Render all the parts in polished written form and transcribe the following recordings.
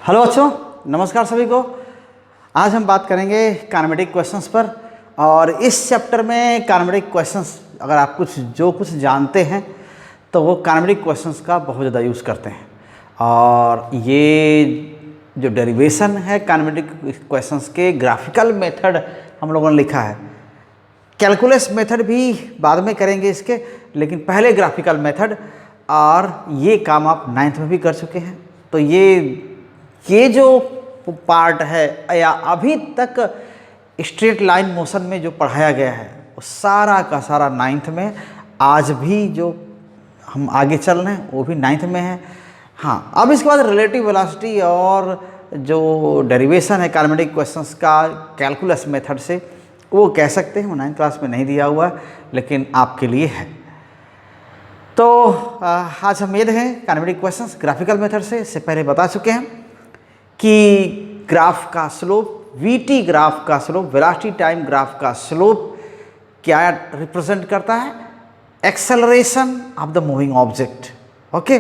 Hello बच्चों, नमस्कार सभी को। आज हम बात करेंगे काइनेमेटिक क्वेश्चंस पर। और इस चैप्टर में काइनेमेटिक क्वेश्चंस अगर आप कुछ जानते हैं तो वो काइनेमेटिक क्वेश्चंस का बहुत ज़्यादा यूज़ करते हैं। और ये जो डेरिवेशन है काइनेमेटिक क्वेश्चंस के, ग्राफिकल मेथड हम लोगों ने लिखा है। कैलकुलस मेथड भी बाद में करेंगे इसके, लेकिन पहले ग्राफिकल मेथड। और ये काम आप 9th में भी कर चुके हैं। तो ये जो पार्ट है या अभी तक स्ट्रेट लाइन मोशन में जो पढ़ाया गया है वो सारा का सारा 9th में। आज भी जो हम आगे चल रहे हैं वो भी 9th में है। हाँ, अब इसके बाद रिलेटिव वेलोसिटी और जो डेरिवेशन है काइनेमेटिक क्वेश्चंस का कैलकुलस मेथड से, वो कह सकते हैं वो 9th क्लास में नहीं दिया हुआ, लेकिन आपके लिए है। तो आज हम ये देखें काइनेमेटिक क्वेश्चंस ग्राफिकल मेथड से। इससे पहले बता चुके हैं कि ग्राफ का स्लोप, वीटी ग्राफ का स्लोप, वेलोसिटी टाइम ग्राफ का स्लोप क्या रिप्रेजेंट करता है? Acceleration of the moving object. Okay.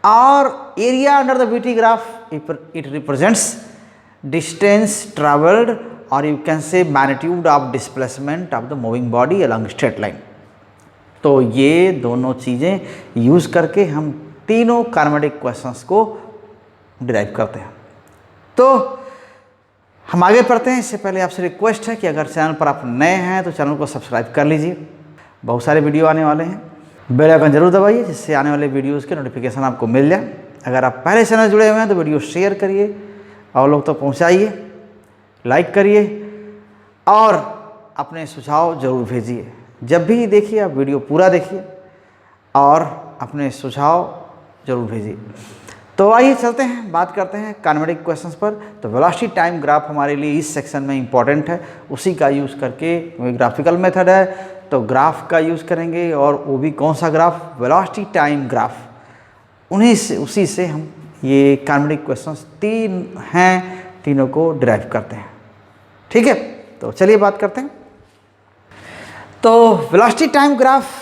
और area under the VT graph, it represents distance travelled, और you can say magnitude of displacement of the moving body along straight line. तो ये दोनों चीज़ें यूज़ करके हम तीनों काइनेमेटिक क्वेश्चंस को डिराइव करते हैं। तो हम आगे पढ़ते हैं। इससे पहले आपसे रिक्वेस्ट है कि अगर चैनल पर आप नए हैं तो चैनल को सब्सक्राइब कर लीजिए। बहुत सारे वीडियो आने वाले हैं, बेल आइकन जरूर दबाइए जिससे आने वाले वीडियोज़ के नोटिफिकेशन आपको मिल जाए। अगर आप पहले चैनल जुड़े हुए हैं तो वीडियो शेयर करिए और लोग तक पहुँचाइए, लाइक करिए और अपने सुझाव ज़रूर भेजिए। जब भी देखिए आप वीडियो पूरा देखिए और अपने सुझाव ज़रूर भेजिए। तो आइए चलते हैं, बात करते हैं काइनेमेटिक क्वेश्चंस पर। तो वेलोसिटी टाइम ग्राफ हमारे लिए इस सेक्शन में इंपॉर्टेंट है, उसी का यूज़ करके, ग्राफिकल मेथड है तो ग्राफ का यूज़ करेंगे। और वो भी कौन सा ग्राफ? Velocity time graph. उसी से हम ये काइनेमेटिक क्वेश्चंस तीन हैं, तीनों को डिराइव करते हैं। ठीक है, तो चलिए बात करते हैं। तो velocity time graph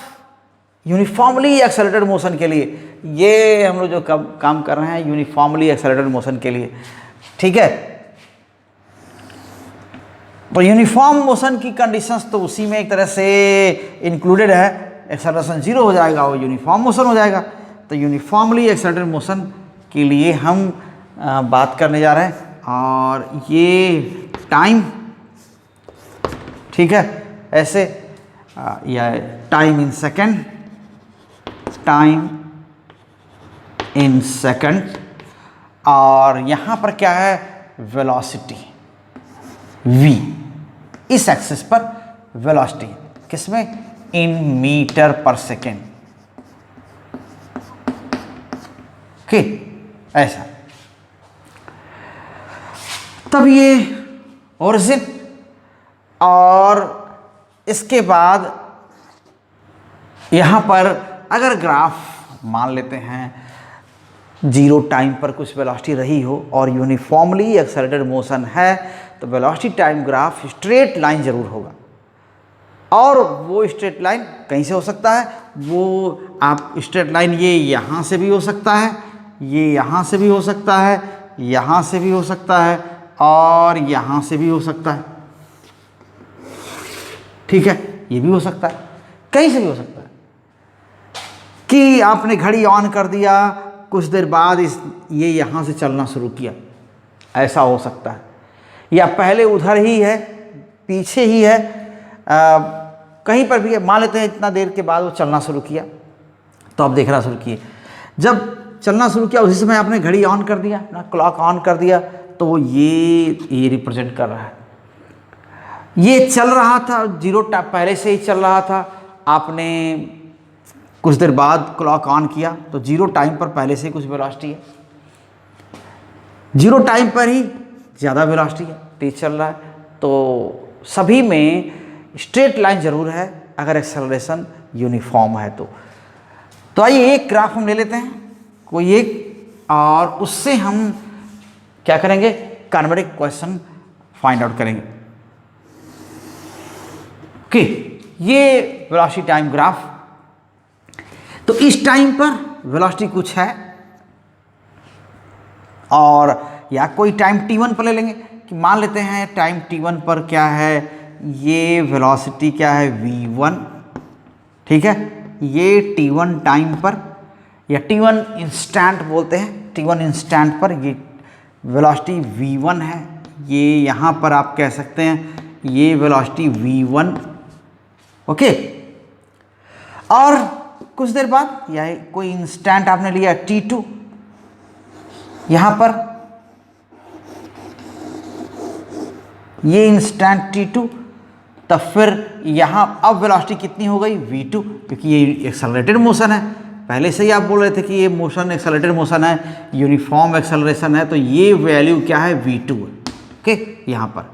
uniformly accelerated motion के लिए, ये हम लोग जो काम कर रहे हैं यूनिफॉर्मली एक्सेलरेटेड मोशन के लिए। ठीक है, तो यूनिफॉर्म मोशन की कंडीशंस तो उसी में एक तरह से इंक्लूडेड है। एक्सेलरेशन 0 हो जाएगा, वो यूनिफॉर्म मोशन हो जाएगा। तो यूनिफॉर्मली एक्सेलरेटेड मोशन के लिए हम बात करने जा रहे हैं। और ये टाइम, ठीक है, ऐसे या time in second, time in second. और यहाँ पर क्या है? वेलोसिटी v, इस एक्सिस पर वेलोसिटी किसमें? इन मीटर पर सेकेंड। ओके, ऐसा। तब ये ओरिजिन, और इसके बाद यहाँ पर अगर ग्राफ मान लेते हैं 0 टाइम पर कुछ वेलोसिटी रही हो और यूनिफॉर्मली एक्सेलरेटेड मोशन है, तो velocity time graph straight line जरूर होगा। और वो स्ट्रेट लाइन कहीं से हो सकता है? वो आप स्ट्रेट लाइन ये यहाँ से भी हो सकता है, ये यहाँ से भी हो सकता है, यहाँ से भी हो सकता है, और यहाँ से भी हो सकता है। ठीक है, ये भी हो सकता है, कहीं से भी हो सकता है कि आपने घड़ी ऑन कर दिया, कुछ देर बाद ये यहाँ से चलना शुरू किया, ऐसा हो सकता है। या पहले उधर ही है, पीछे ही है, कहीं पर भी है, मान लेते हैं इतना देर के बाद वो चलना शुरू किया, तो आप देखना शुरू किए। जब चलना शुरू किया उसी समय आपने घड़ी ऑन कर दिया, ना क्लॉक ऑन कर दिया, तो ये रिप्रेजेंट कर रहा है। ये चल रहा था 0 टाइम, पहले से ही चल रहा था, आपने कुछ देर बाद क्लॉक ऑन किया तो 0 टाइम पर पहले से ही कुछ वेलोसिटी है, 0 टाइम पर ही ज़्यादा वेलोसिटी है, तेज चल रहा है। तो सभी में स्ट्रेट लाइन जरूर है अगर एक्सेलरेशन यूनिफॉर्म है तो आइए एक ग्राफ हम ले लेते हैं कोई एक, और उससे हम क्या करेंगे? काइनेमेटिक क्वेश्चन फाइंड आउट करेंगे। ओके, ये वेलोसिटी टाइम ग्राफ। तो इस टाइम पर वेलोसिटी कुछ है और या कोई टाइम t1 पर ले लेंगे कि मान लेते हैं टाइम t1 पर क्या है, ये वेलोसिटी क्या है v1, ठीक है। ये t1 टाइम पर या t1 इंस्टेंट बोलते हैं, t1 इंस्टेंट पर ये वेलोसिटी v1 है। ये यहाँ पर आप कह सकते हैं ये वेलोसिटी v1, ओके। और कुछ देर बाद या कोई इंस्टेंट आपने लिया t2, यहाँ पर ये इंस्टेंट t2, तब फिर यहाँ अब वेलोसिटी कितनी हो गई v2, क्योंकि ये एक्सेलरेटेड मोशन है। पहले से ही आप बोल रहे थे कि ये मोशन एक्सेलरेटेड मोशन है, यूनिफॉर्म एक्सेलरेशन है, तो ये वैल्यू क्या है v2 है, ओके यहाँ पर।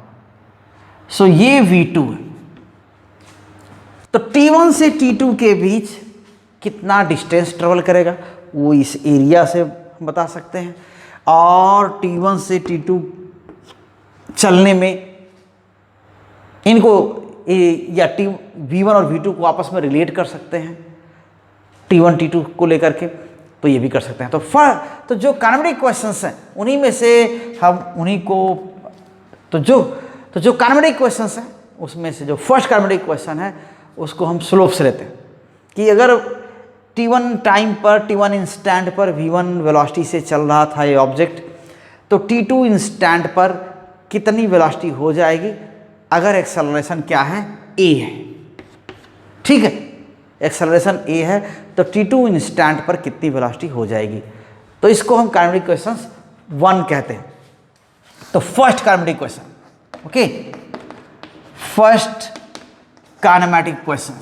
सो ये v2 है। तो t1 से t2 के बीच कितना डिस्टेंस ट्रेवल करेगा वो इस एरिया से बता सकते हैं। और t1 से t2 चलने में इनको या v1 और v2 को आपस में रिलेट कर सकते हैं t1 t2 को लेकर के, तो ये भी कर सकते हैं। तो जो काइनेमेटिक क्वेश्चंस हैं उन्हीं में से हम उन्हीं को तो जो काइनेमेटिक क्वेश्चंस हैं उसमें से जो फर्स्ट काइनेमेटिक क्वेश्चन है उसको हम स्लोप से लेते हैं कि अगर t1 टाइम पर, t1 इंस्टेंट पर v1 वेलोसिटी से चल रहा था ये ऑब्जेक्ट, तो t2 इंस्टेंट पर कितनी वेलोसिटी हो जाएगी अगर एक्सेलरेशन क्या है a है, ठीक है। एक्सेलरेशन a है तो t2 इंस्टेंट पर कितनी वेलोसिटी हो जाएगी, तो इसको हम काइनेमेटिक क्वेश्चंस 1 कहते हैं। तो first kinematic question, okay, first kinematic question,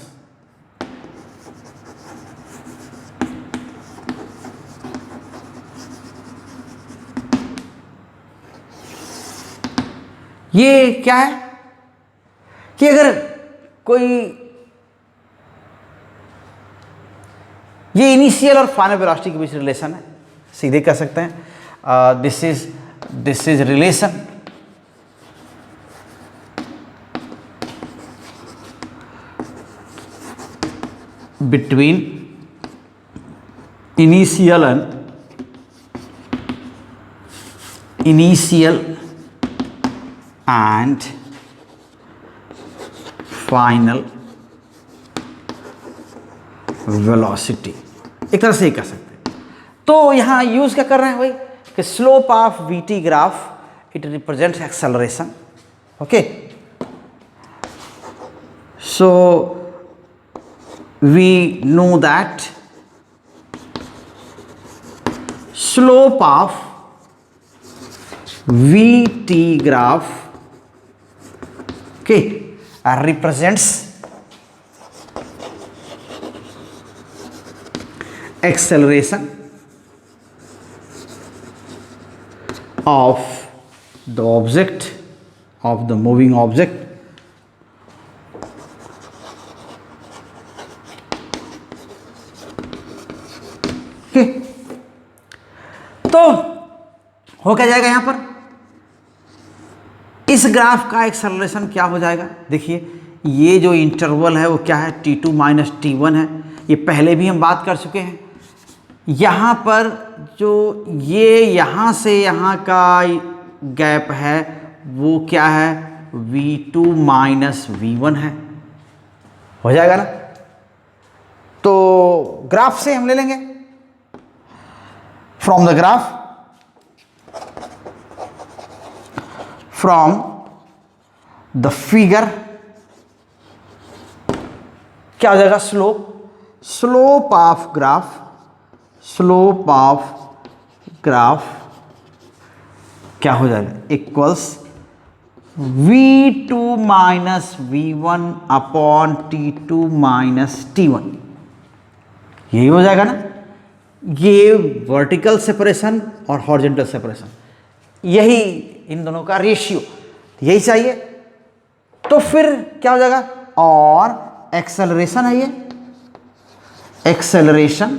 ये क्या है कि अगर कोई ये इनिशियल और फाइनल वेलोसिटी के बीच रिलेशन है, सीधे कह सकते हैं this is relation between initial and final velocity, एक तरह से ही कह सकते हैं। तो यहाँ यूज क्या कर रहे हैं भाई कि slope of VT graph it represents acceleration, okay. So we know that slope of VT graph, okay, represents acceleration of the object, of the moving object, okay। तो हो क्या जाएगा यहां पर, इस ग्राफ का एक्सेलरेशन क्या हो जाएगा, देखिए ये जो इंटरवल है वो क्या है t2 माइनस t1 है, ये पहले भी हम बात कर चुके हैं। यहाँ पर जो ये यहाँ से यहाँ का गैप है वो क्या है v2 माइनस v1 है, हो जाएगा ना। तो ग्राफ से हम ले लेंगे, from the graph, from the figure क्या हो जाएगा, स्लोप ऑफ ग्राफ क्या हो जाएगा equals v2 minus v1 upon t2 minus t1, यही हो जाएगा ना। ये वर्टिकल सेपरेशन और हॉरिजॉन्टल सेपरेशन, यही इन दोनों का रेशियो, यही चाहिए। तो फिर क्या हो जाएगा, और एक्सेलरेशन है, ये acceleration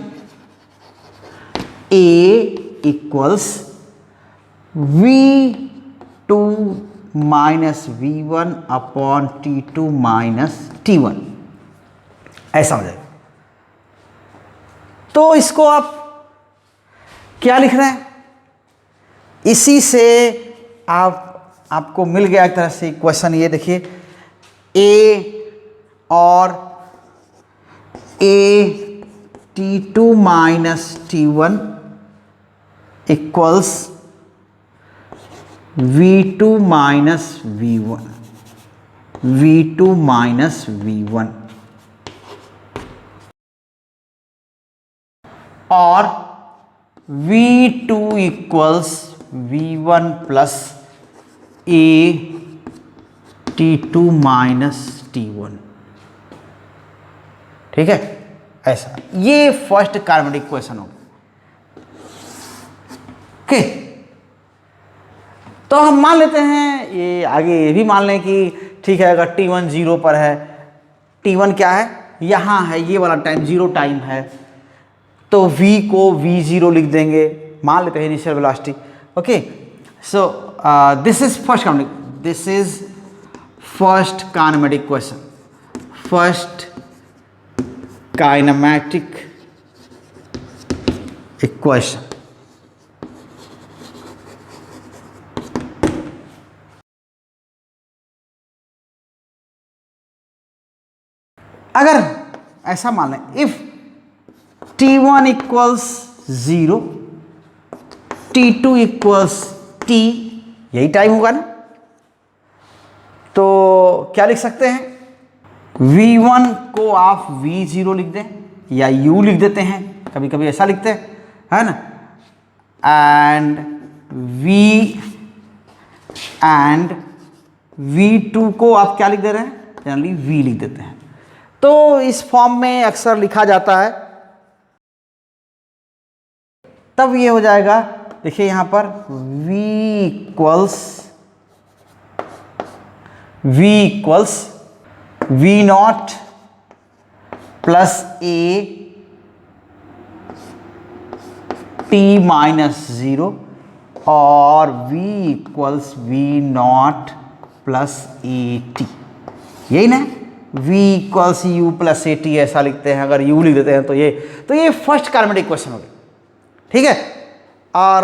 a equals v2 minus v1 upon t2 minus t1, ऐसा हो जाएगा। तो इसको आप क्या लिख रहे हैं, इसी से आपको मिल गया एक तरह से क्वेश्चन। ये देखिए ए और ए T2 minus T1 equals V2 minus V1, V2 minus V1 और V2 इक्वल्स V1 प्लस ए T2 माइनस T1। ठीक है, ऐसा ये फर्स्ट कार्बोनिक क्वेश्चन होगा। ओके, तो हम मान लेते हैं ये आगे ये भी मान लें कि ठीक है, अगर T1 0 पर है, T1 क्या है, यहाँ है, ये वाला टाइम 0 टाइम है, तो V को V0 लिख देंगे, मान लेते हैं initial velocity. Okay, so this is first kinematic, this is first kinematic question, first kinematic equation. अगर ऐसा मान लें, if T1 equals 0, T2 equals T, यही टाइम होगा ना, तो क्या लिख सकते हैं, V1 को आप V0 लिख दें या U लिख देते हैं, कभी कभी ऐसा लिखते हैं, है ना, एंड V2 को आप क्या लिख दे रहे हैं, जनरली V लिख देते हैं। तो इस फॉर्म में अक्सर लिखा जाता है, तब ये हो जाएगा, देखिए यहां पर V इक्वल्स V0 प्लस ए T माइनस 0 और V equals V0 plus A T, यही ना, V equals U plus A T ऐसा लिखते हैं, अगर U लिख देते हैं तो ये फर्स्ट काइनेमेटिक क्वेश्चन हो गया। ठीक है, और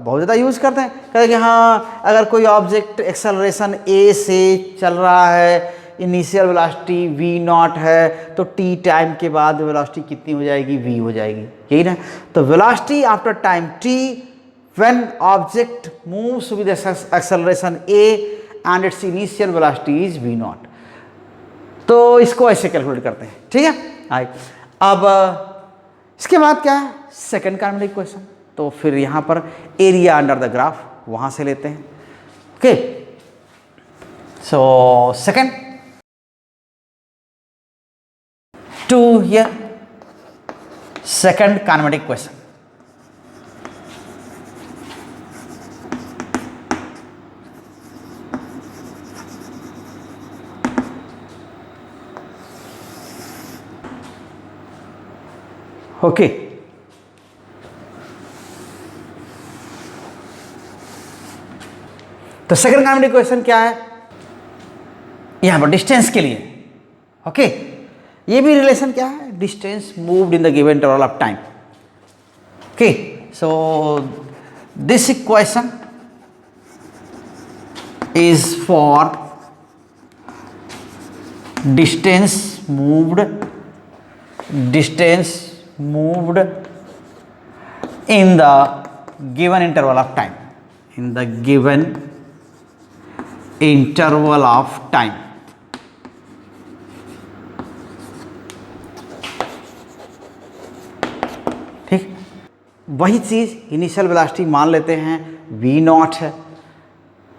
बहुत ज़्यादा यूज़ करते हैं, कहते हैं कि हाँ अगर कोई ऑब्जेक्ट एक्सेलरेशन A से चल रहा है, इनिशियल वेलोसिटी V0 है, तो T टाइम के बाद वेलोसिटी कितनी हो जाएगी, V हो जाएगी, यही ना। तो velocity after time T when object moves with acceleration A and it's initial velocity is V0। तो इसको ऐसे कैलकुलेट करते हैं। ठीक है, अब इसके बाद क्या है, सेकंड काइनेमेटिक क्वेश्चन। तो फिर यहां पर एरिया अंडर द ग्राफ वहां से लेते हैं। Okay, so second to here, second kinematic question. Okay, तो सेकंड काइनेमेटिक क्वेश्चन क्या है, यहां पर डिस्टेंस के लिए। ओके, ये भी रिलेशन क्या है, distance moved in the given interval of time. Okay, so this equation is for distance moved in the given interval of time, in the given interval of time। ठीक, वही चीज़ initial velocity मान लेते हैं V0 है,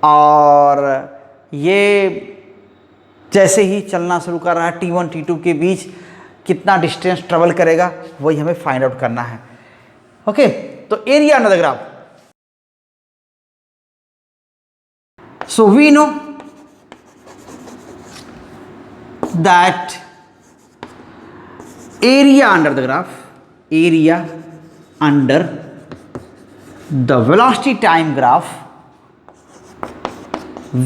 और ये जैसे ही चलना शुरू कर रहा है T1 T2 के बीच कितना डिस्टेंस ट्रेवल करेगा, वही हमें फाइंड आउट करना है। ओके, तो area under the graph, so we know that area under the graph, area under the velocity time graph,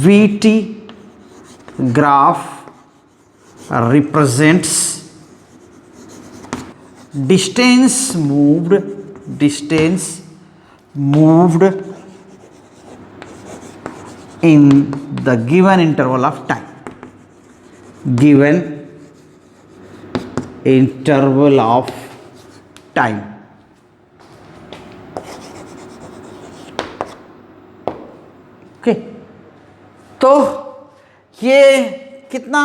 VT graph represents distance moved in the given interval of time, given interval of time. Okay, तो ये कितना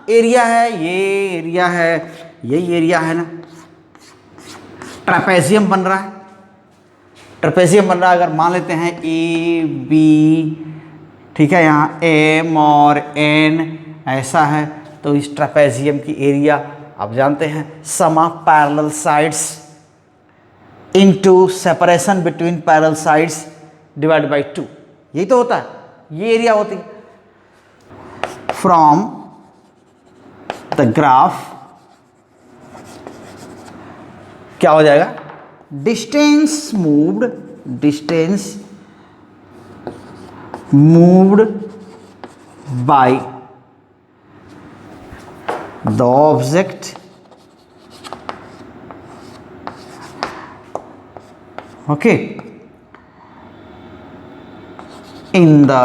area है? ये area है, यही area है ना, trapezium बन रहा है। ट्रेपेजियम बन रहा है, अगर मान लेते हैं ए बी, ठीक है, यहाँ एम और एन ऐसा है, तो इस ट्रेपेजियम की एरिया आप जानते हैं sum of parallel sides into separation between parallel sides divide by 2, यही तो होता है, ये एरिया होती है। फ्रॉम द ग्राफ क्या हो जाएगा? Distance moved by the object, okay, in the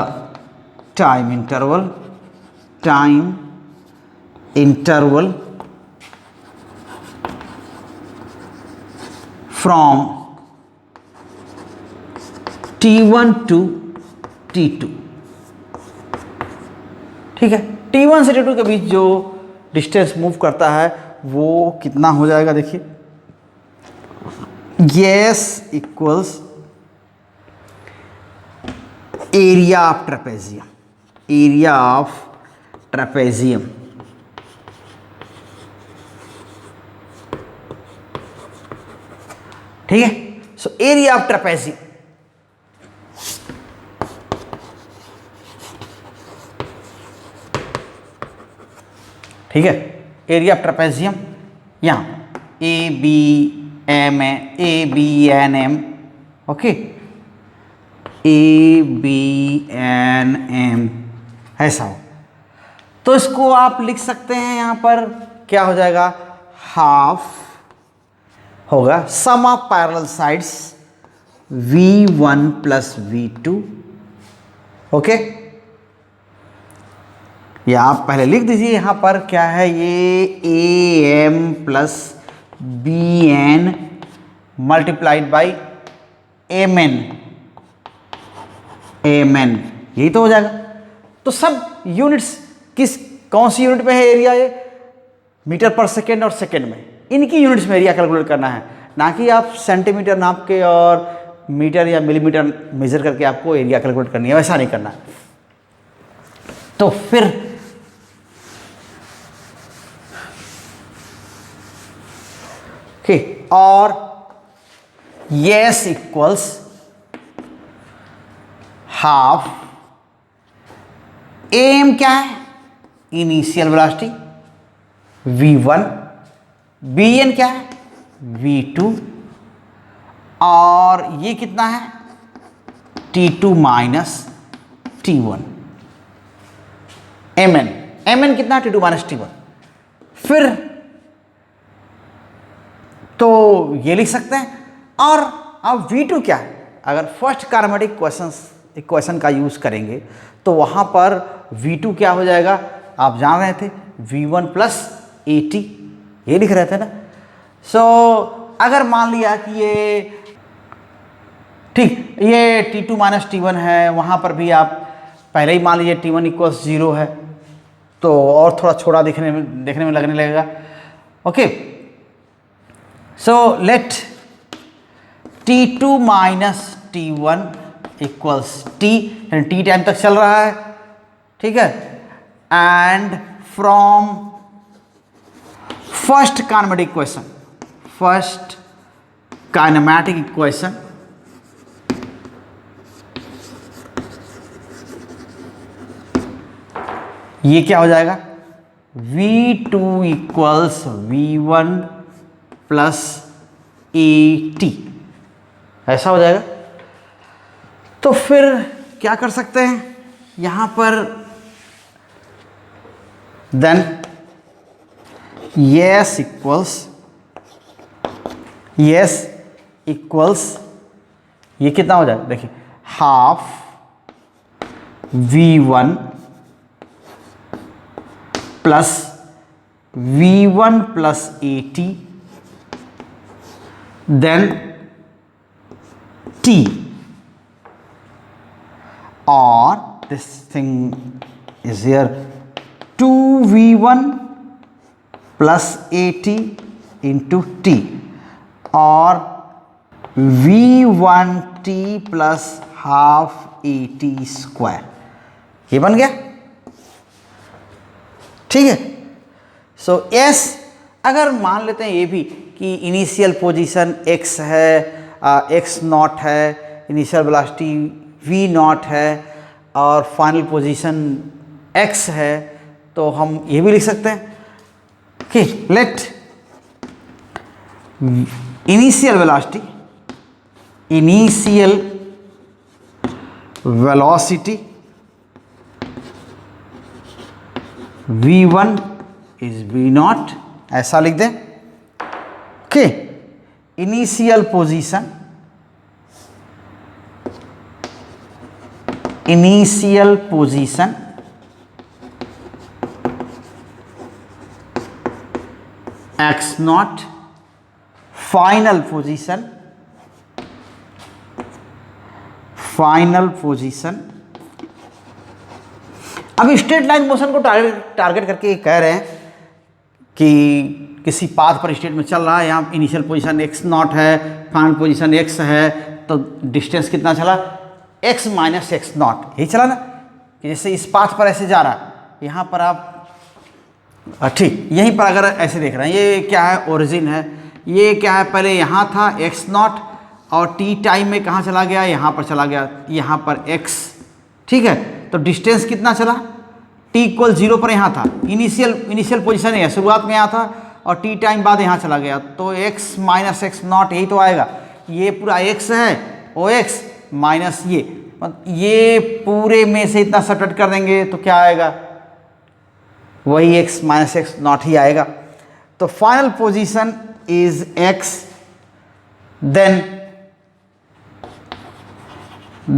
time interval from T1 to T2, ठीक है। T1 से T2 के बीच जो डिस्टेंस मूव करता है वो कितना हो जाएगा? देखिए, yes equals area of trapezium, ठीक है। सो एरिया ऑफ ट्रेपेजियम, ठीक है, एरिया ऑफ ट्रेपेजियम यहाँ A B M M, okay, A B N M ऐसा हो, तो इसको आप लिख सकते हैं यहाँ पर क्या हो जाएगा? हाफ होगा sum of parallel sides V1 plus V2, okay. या आप पहले लिख दीजिए यहाँ पर क्या है, ये AM plus BN multiplied by MN, यही तो हो जाएगा। तो सब यूनिट्स कौन सी यूनिट में है एरिया? ये मीटर पर सेकेंड और सेकेंड में, इनकी यूनिट्स में एरिया कैलकुलेट करना है, ना कि आप सेंटीमीटर नाप के और मीटर या मिलीमीटर मेजर करके आपको एरिया कैलकुलेट करनी है, वैसा नहीं करना है। तो फिर ठीक, और यस इक्वल्स हाफ एम क्या है? इनिशियल वेलोसिटी v1, bn क्या है? v2, और ये कितना है? t2 माइनस t1, mn कितना? t2 minus t1। फिर तो ये लिख सकते हैं। और अब v2 क्या है? अगर फर्स्ट काइनेमेटिक इक्वेशन का यूज करेंगे तो वहां पर v2 क्या हो जाएगा? आप जान रहे थे v1 प्लस at, ये लिख रहे थे ना। सो अगर मान लिया कि ये ठीक, ये t2 माइनस t1 है, वहां पर भी आप पहले ही मान लीजिए t1 इक्वल्स 0 है, तो और थोड़ा छोटा देखने में लगने लगेगा, okay. So let t2 minus t1 equals t, यानी t टाइम तक चल रहा है, ठीक है। And from first kinematic equation ये क्या हो जाएगा? v2 equals v1 plus at, ऐसा हो जाएगा। तो फिर क्या कर सकते हैं यहां पर? देन यस इक्वल्स ये कितना हो जाएगा? देखिए half v1 plus v1 plus at then t, और this thing is here 2v1 plus at into t और v1t plus half at square, ये बन गया। ठीक है। सो S अगर मान लेते हैं ये भी कि इनिशियल पोजीशन x है, x नॉट है, इनिशियल वेलोसिटी v नॉट है और फाइनल पोजीशन x है, तो हम ये भी लिख सकते हैं कि let initial velocity, initial velocity v1 is v naught, ऐसा लिख दें। Okay, initial position, initial position x naught, final position, final position. अब स्ट्रेट लाइन मोशन को टारगेट करके कह रहे हैं कि किसी पाथ पर स्टेट में चल रहा है, यहाँ इनिशियल पोजीशन x नॉट है, फाइनल पोजीशन x है, तो डिस्टेंस कितना चला, x माइनस एक्स नॉट, यही चला ना, कि जैसे इस पाथ पर ऐसे जा रहा है, यहाँ पर आप ठीक यहीं पर अगर ऐसे देख रहे हैं, ये क्या है, ओरिजिन है, ये क्या है, पहले यहाँ था x नॉट और t टाइम में कहाँ चला गया, यहाँ पर चला गया, यहाँ पर x। ठीक है, तो डिस्टेंस कितना चला, t इक्वल 0 पर यहाँ था, इनिशियल पोजीशन है, शुरुआत में यहाँ था और t टाइम बाद यहाँ चला गया, तो x माइनस एक्स नॉट यही तो आएगा। ये पूरा x है, ओ x माइनस ये पूरे में से इतना सब्ट्रैक्ट कर देंगे तो क्या आएगा, वही x माइनस एक्स नॉट ही आएगा। तो final position is x,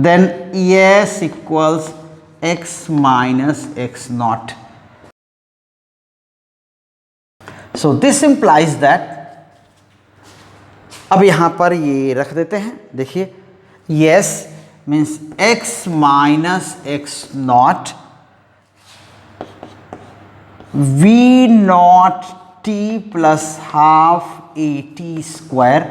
then S equals x minus x naught. So this implies that, अब यहां पर ये रख देते हैं, देखिए yes means x minus x naught v naught t plus half at square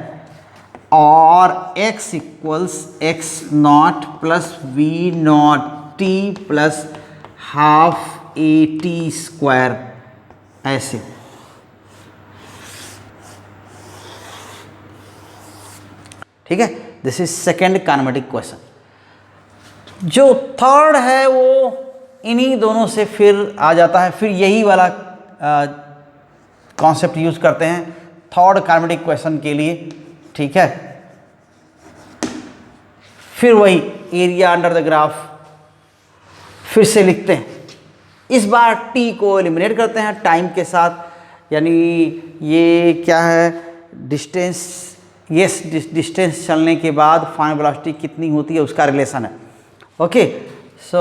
और x equals x not plus v not t plus half at square, ऐसे। ठीक है, this is second kinematic question. जो थर्ड है वो इन्हीं दोनों से फिर आ जाता है, फिर यही वाला कॉन्सेप्ट यूज करते हैं थर्ड काइनेमेटिक क्वेश्चन के लिए। ठीक है, फिर वही एरिया अंडर द ग्राफ फिर से लिखते हैं, इस बार t को एलिमिनेट करते हैं टाइम के साथ, यानी ये क्या है, डिस्टेंस, यस डिस्टेंस चलने के बाद फाइनल वेलोसिटी कितनी होती है उसका रिलेशन है। Okay, so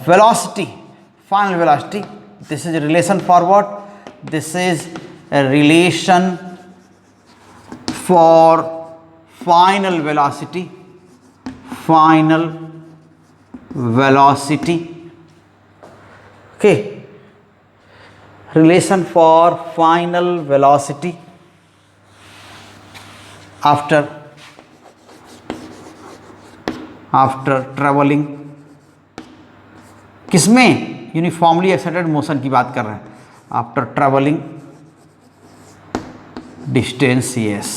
velocity, final velocity, this is relation for what, this is relation for final velocity, final velocity, okay, relation for final velocity after traveling, किसमें, uniformly excited motion की बात कर रहे हैं, आफ्टर ट्रेवलिंग डिस्टेंस, यस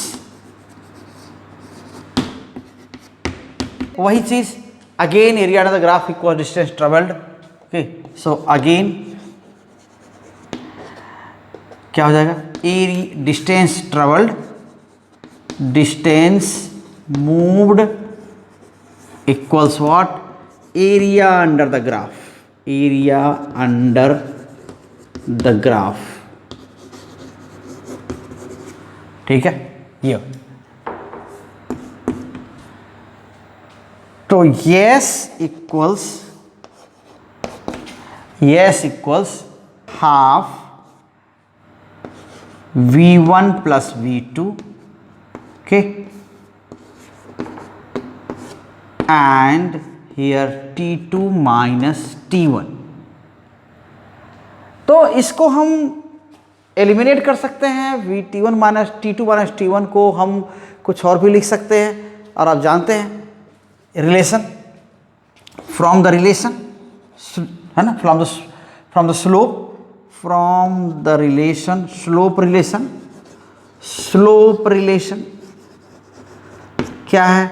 वही चीज again, area under the graph equal distance travelled. Okay, so again क्या हो जाएगा, area distance travelled, distance moved equals what, area under the graph, area under the graph. ठीक है, ये तो yes equals half v1 plus v2, okay, and here t2 minus t1। तो इसको हम एलिमिनेट कर सकते हैं, t1 minus t2 minus t1 को हम कुछ और भी लिख सकते हैं। और आप जानते हैं रिलेशन, फ्रॉम द रिलेशन, है ना, फ्रॉम द स्लोप रिलेशन क्या है,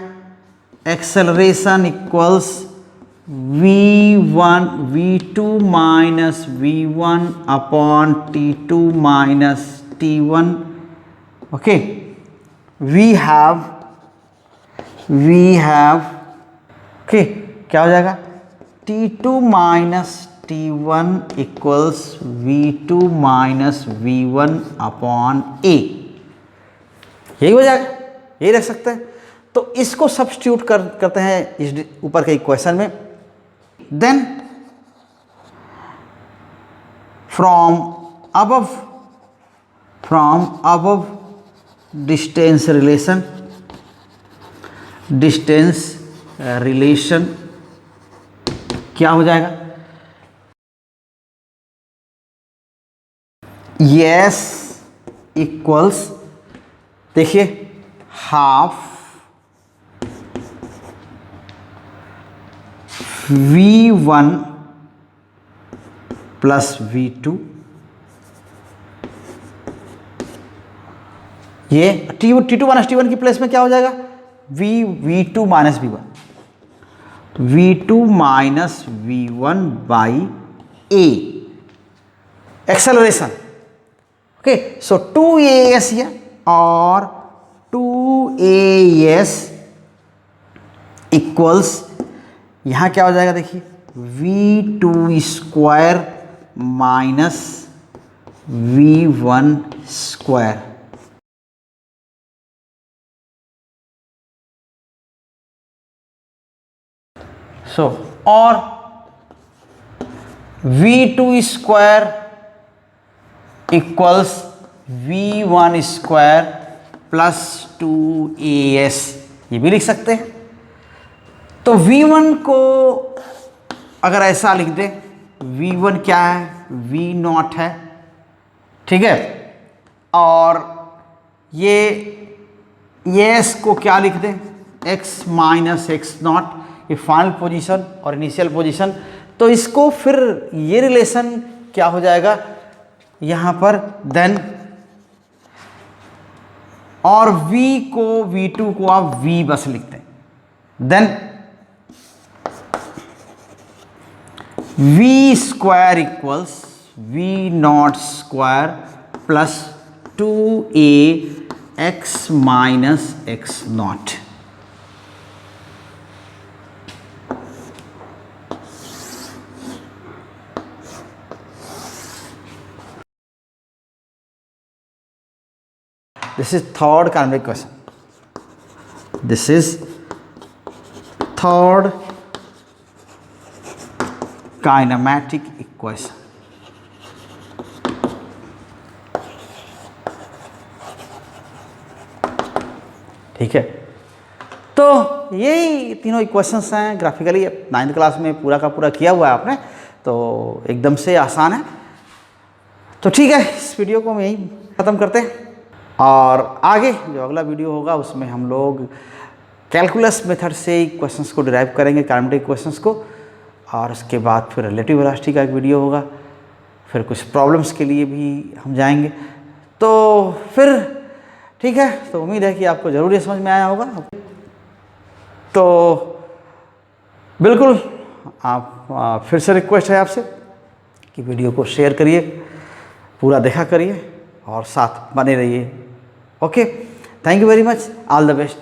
acceleration equals v2 minus v1 upon t2 minus t1। Okay, we have okay, क्या हो जाएगा, t2 minus t1 equals v2 minus v1 upon a। यही हो जाएगा, यही रख सकते हैं। तो इसको सब्स्टिट्यूट करते हैं इस ऊपर के इक्वेशन में। Then from above distance relation क्या हो जाएगा, यस इक्वल्स, देखिए, हाफ v1 प्लस v2, ये t2 माइनस t1 की प्लेस में क्या हो जाएगा, v2 minus v1 minus v1 by a, acceleration. Okay, so 2as ये और 2as इक्वल्स, यहां क्या हो जाएगा, देखिए, v2 square minus v1 square. सो और v2 square equals v1 square plus 2as, ये भी लिख सकते हैं। तो v1 को अगर ऐसा लिख दे, v1 क्या है, v0 है, ठीक है, और ये s को क्या लिख दें, x माइनस x0, ये फाइनल पोजीशन और इनिशियल पोजीशन। तो इसको फिर ये रिलेशन क्या हो जाएगा यहाँ पर, देन, और v को v2 को आप v बस लिखते हैं, then v square equals v0 square plus 2a x minus x0। This is third kinematic question. This is third kinematic equation. ठीक है, तो यही तीनों इक्वेशंस हैं ग्राफिकली। 9th क्लास में पूरा का पूरा किया हुआ है आपने, तो एकदम से आसान है। तो ठीक है, इस वीडियो को हम यहीं ख़त्म करते हैं, और आगे जो अगला वीडियो होगा उसमें हम लोग कैलकुलस मेथड से क्वेश्चंस को डिराइव करेंगे, काइनेमेटिक क्वेश्चंस को, और उसके बाद फिर रिलेटिव वेलोसिटी का एक वीडियो होगा, फिर कुछ प्रॉब्लम्स के लिए भी हम जाएंगे। तो फिर ठीक है, तो उम्मीद है कि आपको ज़रूर ये समझ में आया होगा। तो बिल्कुल आप फिर से रिक्वेस्ट है आपसे कि वीडियो को शेयर करिए, पूरा देखा करिए और साथ बने रहिए। Okay, thank you very much, all the best.